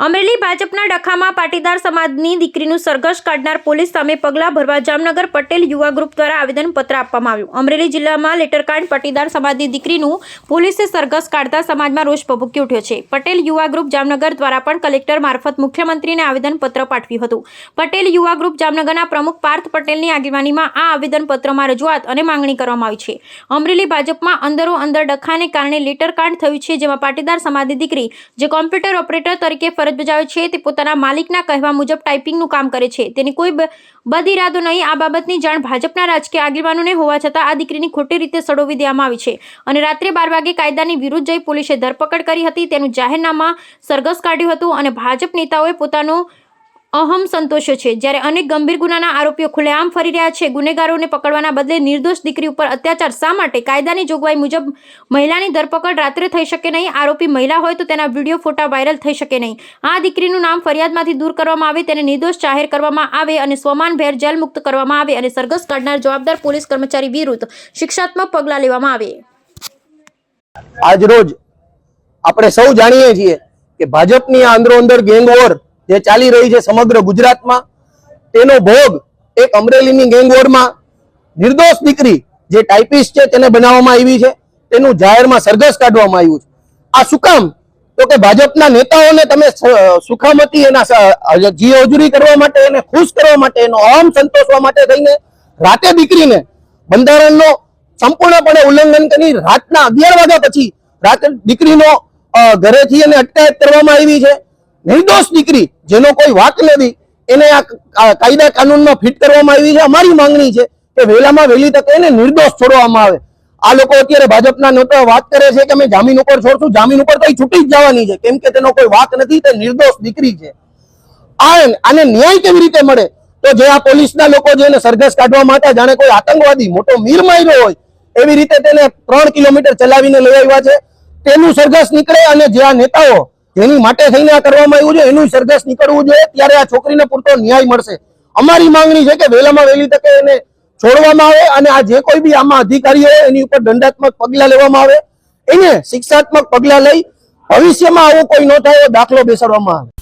અમરેલી ભાજપના ડખામાં પાટીદાર સમાજની દીકરીનું સરઘસ કાઢનાર પોલીસ સામે પગલાં ભરવા જામનગર પટેલ યુવા ગ્રુપ દ્વારા આવેદનપત્ર આપવામાં આવ્યું। અમરેલી જિલ્લામાં લેટરકાંડ પાટીદાર સમાજની દીકરીનું પોલીસે સરઘસ કાઢતા સમાજમાં રોષ ભભૂકી ઉઠ્યો છે। પટેલ યુવા ગ્રુપ જામનગર દ્વારા પણ કલેક્ટર મારફત મુખ્યમંત્રીને આવેદનપત્ર પાઠવ્યું હતું। પટેલ યુવા ગ્રુપ જામનગરના પ્રમુખ પાર્થ પટેલની આગેવાનીમાં આ આવેદનપત્રમાં રજૂઆત અને માંગણી કરવામાં આવી છે। અમરેલી ભાજપમાં અંદરો અંદર ડખાને કારણે લેટરકાંડ થયું છે, જેમાં પાટીદાર સમાજની દીકરી જે કોમ્પ્યુટર ઓપરેટર તરીકે ફરજ બજાવે છે તે પોતાના માલિકના કહેવા મુજબ ટાઈપિંગનું કામ કરે છે। તેની કોઈ બદઇરાદો નહીં। આ બાબતની જાણ ભાજપના રાજકીય આગેવાનોને હોવા છતાં આ દીકરીની ખોટી રીતે સડોવી દેવામાં આવી છે અને રાત્રે 12 વાગે કાયદાની વિરુદ્ધ જઈ પોલીસે ધરપકડ કરી હતી। તેનું જાહેરનામા સરઘસ કાઢ્યું હતું અને ભાજપ નેતાઓએ પોતાનો અહમ સંતોષ્યો છે, જ્યારે અનેક ગંભીર ગુનાના આરોપીઓ ખુલ્લેઆમ ફરી રહ્યા છે। ગુનેગારોને પકડવાના બદલે નિર્દોષ દીકરી ઉપર અત્યાચાર શા માટે? કાયદાની જોગવાઈ મુજબ મહિલાની ધરપકડ રાત્રે થઈ શકે નહીં। આરોપી મહિલા હોય તો તેના વિડીયો ફોટા વાયરલ થઈ શકે નહીં। આ દીકરીનું નામ ફરિયાદમાંથી દૂર કરવામાં આવે, તેને નિર્દોષ જાહેર કરવામાં આવે અને સ્વમાનભેર જેલ મુક્ત કરવામાં આવે અને સરઘસ કાઢનાર જવાબદાર પોલીસ કર્મચારી વિરુદ્ધ શિક્ષાત્મક પગલાં લેવામાં આવે। આજ રોજ આપણે સૌ જાણીએ છીએ કે ભાજપની અંદરો અંદર ગેંગ વોર જે ચાલી રહી છે સમગ્ર ગુજરાતમાં, તેનો ભોગ એક અમરેલીની ગેંગ વોરમાં નિર્દોષ દીકરી જે ટાઈપિસ્ટ છે તેને બનાવવામાં આવી છે, તેનું જાહેરમાં સરઘસ કાઢવામાં આવ્યું છે। આ શું કામ? તો કે ભાજપના નેતાઓને તમે સુખામતી એના જી હજુરી કરવા માટે, એને ખુશ કરવા માટે, એનો અહમ સંતોષવા માટે થઈને રાતે દીકરીને બંધારણનો સંપૂર્ણપણે ઉલ્લંઘન કરી રાતના 11 વાગ્યા પછી રાતે દીકરીનો ઘરેથી એને અટકાયત કરવામાં આવી છે। નિર્દોષ દીકરી જેનો કોઈ વાક નથી એને આ કાયદા કાનૂનમાં ફિટ કરવામાં આવી છે। અમારી માંગણી છે કે વહેલામાં વહેલી તકે એને નિર્દોષ છોડવામાં આવે। આ લોકો અત્યારે ભાજપના નેતાઓ વાત કરે છે કે અમે જામીન ઉપર છોડશું, જામીન ઉપર તો છૂટી જ જવાની છે, કેમ કે તેનો કોઈ વાક નથી, તે નિર્દોષ દીકરી છે। આને ન્યાય કેવી રીતે મળે? તો જે આ પોલીસના લોકો જે એને સરઘસ કાઢવા માટે જાણે કોઈ આતંકવાદી મોટો મીર માર્યો હોય એવી રીતે તેને 3 કિલોમીટર ચલાવીને લઈ આવ્યા છે, તેનું સરઘસ નીકળે અને જે આ નેતાઓ જેની માટે થઈને આ કરવામાં આવ્યું છે એનું સરઘસ નીકળવું જોઈએ, ત્યારે આ છોકરીને પૂરતો ન્યાય મળશે। અમારી માંગણી છે કે વહેલામાં વહેલી તકે એને છોડવામાં આવે અને આ જે કોઈ બી આમાં અધિકારીઓ હોય એની ઉપર દંડાત્મક પગલાં લેવામાં આવે, એને શિક્ષાત્મક પગલાં લઈ ભવિષ્યમાં આવું કોઈ ન થાય એવો દાખલો બેસાડવામાં આવે।